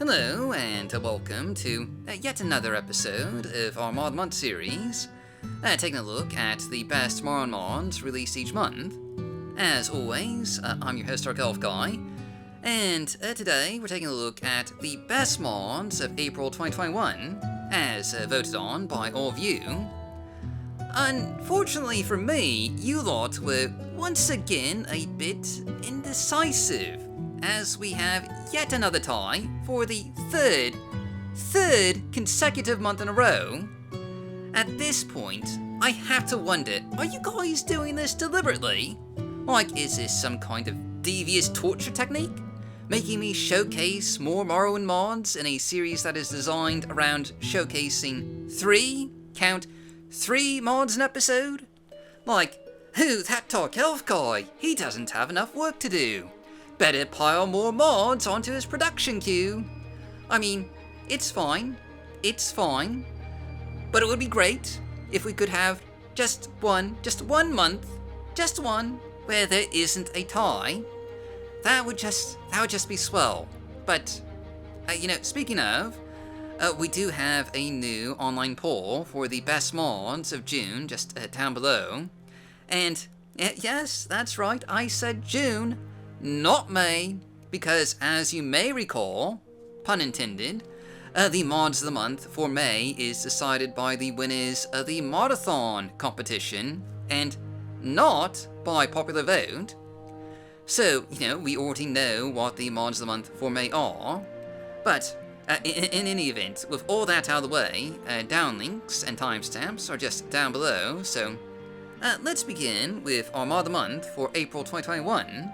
Hello, and welcome to yet another episode of our Mod Month series, taking a look at the best Morrowind mods released each month. As always, I'm your host, Dark Elf Guy, and today we're taking a look at the best mods of April 2021, as voted on by all of you. Unfortunately for me, you lot were once again a bit indecisive, as we have yet another tie for the third consecutive month in a row. At this point, I have to wonder, are you guys doing this deliberately? Like, is this some kind of devious torture technique? Making me showcase more Morrowind mods in a series that is designed around showcasing three mods an episode? Like, who, that Dark Elf guy? He doesn't have enough work to do. Better pile more mods onto his production queue. I mean, it's fine, but it would be great if we could have just one month, where there isn't a tie. That would just be swell. But, speaking of, we do have a new online poll for the best mods of June, just down below. And, yes, that's right, I said June, not May, because as you may recall, pun intended, the mods of the month for May is decided by the winners of the Modathon competition, and not by popular vote. So, we already know what the mods of the month for May are, but in any event, with all that out of the way, downlinks and timestamps are just down below, so let's begin with our mod of the month for April 2021,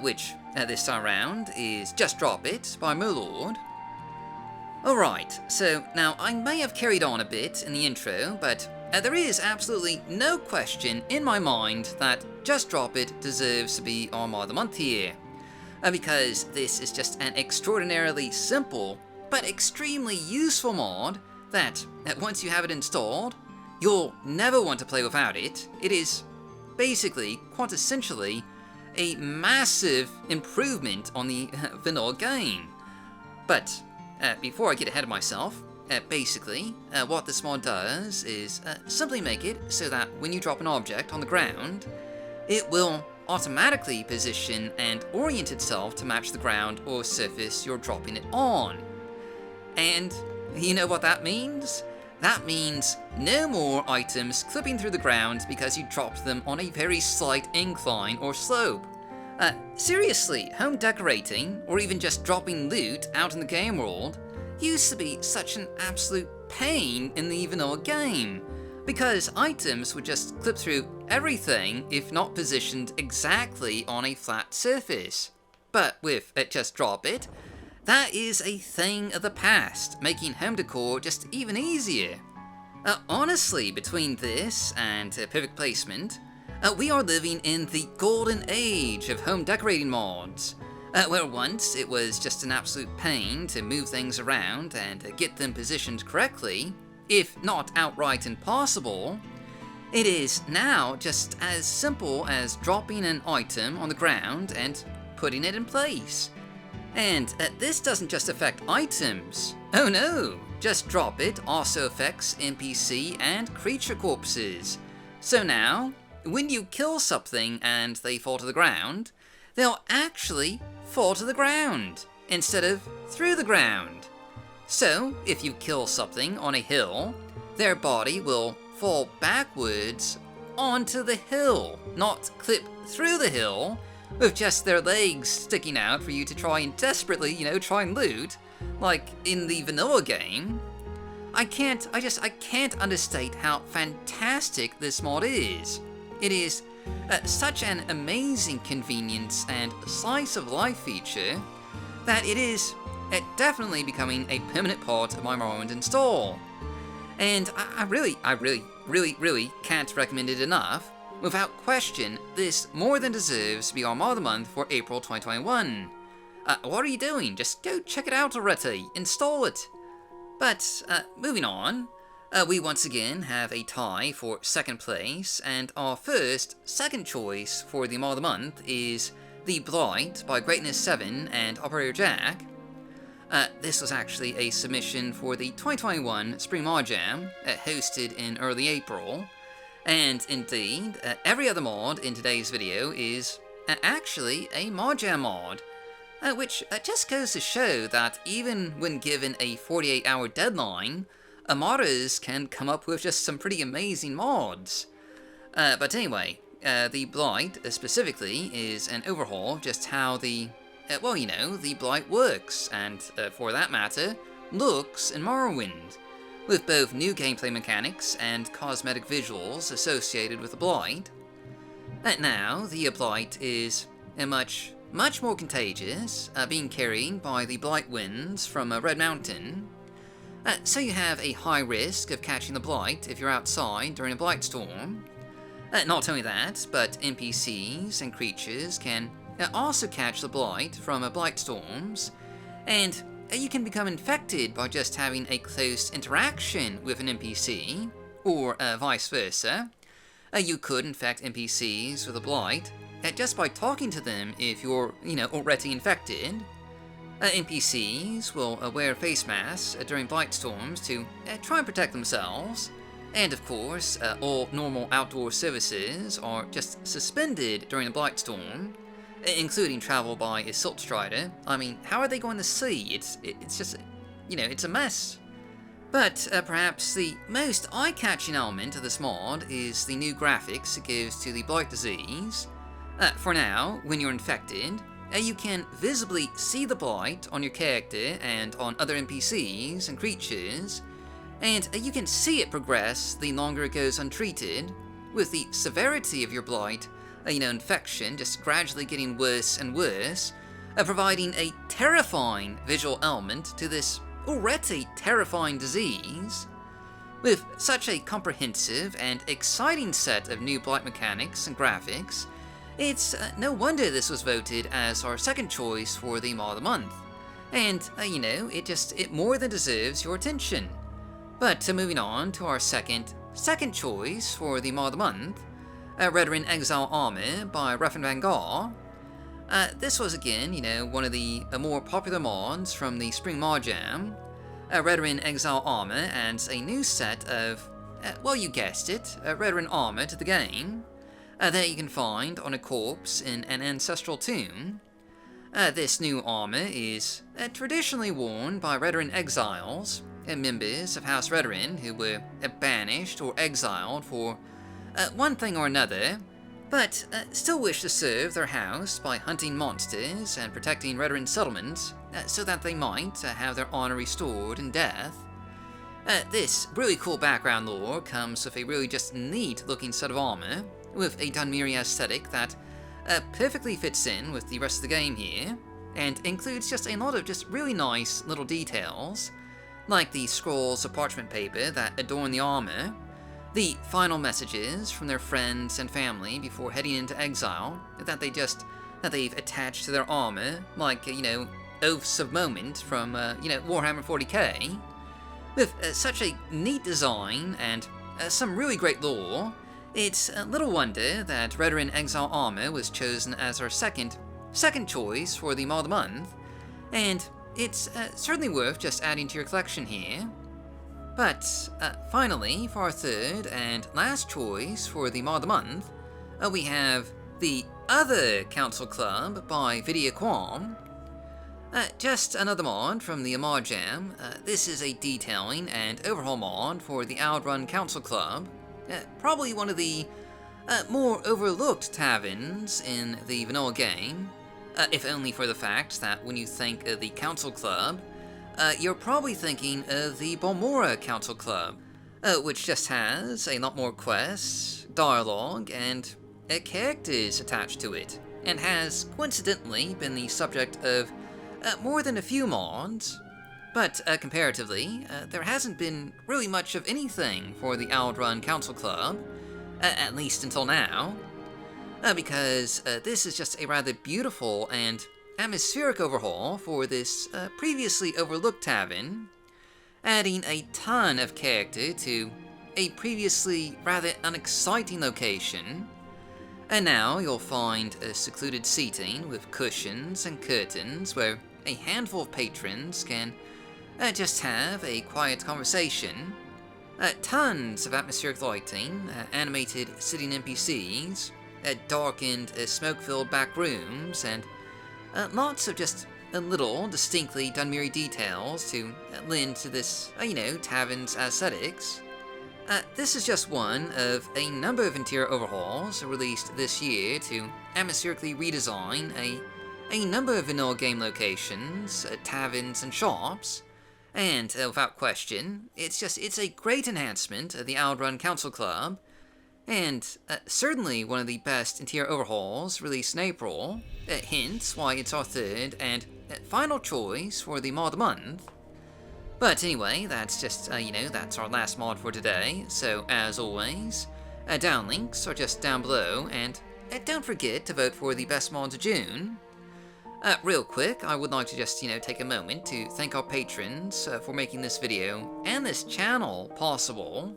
which, this time around, is Just Drop It by Merlord. Alright, so now I may have carried on a bit in the intro, but there is absolutely no question in my mind that Just Drop It deserves to be our mod of the month here, because this is just an extraordinarily simple but extremely useful mod that, once you have it installed, you'll never want to play without it. It is basically, quintessentially, a massive improvement on the vanilla game. But before I get ahead of myself, basically, what this mod does is simply make it so that when you drop an object on the ground, it will automatically position and orient itself to match the ground or surface you're dropping it on. And you know what that means? That means no more items clipping through the ground because you dropped them on a very slight incline or slope. Seriously, home decorating, or even just dropping loot out in the game world, used to be such an absolute pain in the vanilla game, because items would just clip through everything if not positioned exactly on a flat surface. But with Just Drop It, that is a thing of the past, making home decor just even easier. Honestly, between this and perfect placement, we are living in the golden age of home decorating mods, where once it was just an absolute pain to move things around and get them positioned correctly, if not outright impossible, it is now just as simple as dropping an item on the ground and putting it in place. And this doesn't just affect items. Oh no! Just Drop It also affects NPC and creature corpses. So now, when you kill something and they fall to the ground, they'll actually fall to the ground, instead of through the ground. So, if you kill something on a hill, their body will fall backwards onto the hill, not clip through the hill, with just their legs sticking out for you to try and desperately, try and loot, like in the vanilla game. I can't understate how fantastic this mod is. It is such an amazing convenience and slice of life feature that it is definitely becoming a permanent part of my Morrowind install. And I really can't recommend it enough. Without question, this more than deserves to be our mod of the month for April 2021. What are you doing? Just go check it out already. Install it. But, moving on, we once again have a tie for second place, and our second choice for the mod of the month is the Blight by Greatness7 and OperatorJack. This was actually a submission for the 2021 Spring Mod Jam, hosted in early April. And indeed, every other mod in today's video is actually a Mod Jam mod, which just goes to show that even when given a 48-hour deadline, modders can come up with just some pretty amazing mods. But anyway, the Blight specifically is an overhaul of just how the the Blight works, and for that matter, looks in Morrowind, with both new gameplay mechanics and cosmetic visuals associated with the Blight. Now, the Blight is much more contagious, being carried by the Blight winds from Red Mountain. So you have a high risk of catching the Blight if you're outside during a Blight storm. Not only that, but NPCs and creatures can also catch the Blight from Blight storms, and you can become infected by just having a close interaction with an NPC, or vice versa. You could infect NPCs with a Blight just by talking to them if you're, already infected. NPCs will wear face masks during Blight storms to try and protect themselves. And of course, all normal outdoor services are just suspended during a Blight storm, including travel by a Silt Strider. I mean, how are they going to see? It's just, it's a mess. But perhaps the most eye-catching element of this mod is the new graphics it gives to the Blight disease. For now, when you're infected, you can visibly see the Blight on your character and on other NPCs and creatures, and you can see it progress the longer it goes untreated, with the severity of your Blight, infection just gradually getting worse and worse, providing a terrifying visual element to this already terrifying disease. With such a comprehensive and exciting set of new Blight mechanics and graphics, it's no wonder this was voted as our second choice for the Mod of the Month. And, it more than deserves your attention. But moving on to our second choice for the Mod of the Month, Redoran Exile Armor by Ruffinvangarr. This was again, one of the more popular mods from the Spring Mod Jam. Redoran Exile Armor adds a new set of, you guessed it, Redoran armor to the game, that you can find on a corpse in an ancestral tomb. This new armor is traditionally worn by Redoran exiles, members of House Redoran who were banished or exiled for one thing or another, but still wish to serve their house by hunting monsters and protecting Redoran settlements so that they might have their honor restored in death. This really cool background lore comes with a really just neat looking set of armor, with a Dunmeri aesthetic that perfectly fits in with the rest of the game here, and includes just a lot of just really nice little details, like the scrolls of parchment paper that adorn the armor, the final messages from their friends and family before heading into exile that they've attached to their armor, like, oaths of moment from, Warhammer 40k. With such a neat design and some really great lore, it's little wonder that Redoran Exile Armor was chosen as our second choice for the Mod of the Month, and it's certainly worth just adding to your collection here. But finally, for our third and last choice for the Mod of the Month, we have the Other Council Club by Vidya Qualm. Just another mod from the Mod Jam. This is a detailing and overhaul mod for the Outrun Council Club. Probably one of the more overlooked taverns in the vanilla game, if only for the fact that when you think of the Council Club, you're probably thinking of the Balmora Council Club, which just has a lot more quests, dialogue, and characters attached to it, and has coincidentally been the subject of more than a few mods. But comparatively, there hasn't been really much of anything for the Outrun Council Club, at least until now, because this is just a rather beautiful and atmospheric overhaul for this previously overlooked tavern, adding a ton of character to a previously rather unexciting location. And now you'll find a secluded seating with cushions and curtains where a handful of patrons can just have a quiet conversation. Tons of atmospheric lighting, animated sitting NPCs, darkened, smoke-filled back rooms, and lots of just little, distinctly Dunmere details to lend to this, tavern's aesthetics. This is just one of a number of interior overhauls released this year to atmospherically redesign a number of vanilla game locations, taverns, and shops. And without question, it's a great enhancement of the Outrun Council Club, and certainly one of the best interior overhauls released in April, hence why it's our third and final choice for the mod month. But anyway, that's just, that's our last mod for today, so as always, down links are just down below, and don't forget to vote for the best mods of June. Real quick, I would like to just, take a moment to thank our patrons for making this video and this channel possible,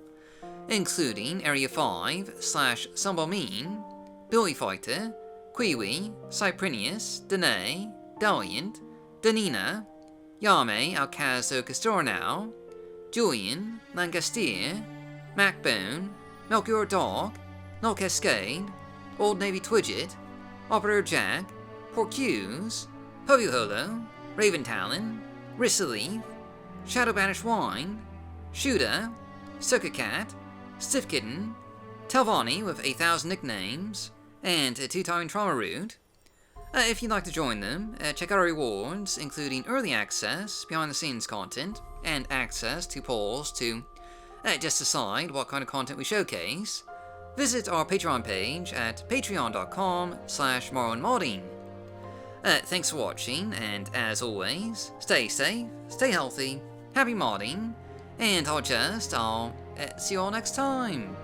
including Area 5 / Sumbalmean, Billy Fighter, Kiwi, Cyprinius, Danae, Daliant, Danina, Yame Alcazo Castornau, Julian, Langastier, Macbone, Melchior Dog, Null Cascade, Old Navy Twidget, OperatorJack, Porcuse, Povuholo, Raven Talon, Rissaleaf, Shadow Banished Wine, Shuda, Sukacat, Stiff Kitten, Telvani with 8,000 nicknames, and a 2-time Trauma Root. If you'd like to join them, check out our rewards, including early access, behind-the-scenes content, and access to polls to just decide what kind of content we showcase. Visit our Patreon page at patreon.com/morrowindmodding. Thanks for watching, and as always, stay safe, stay healthy, happy modding, and I'll see you all next time.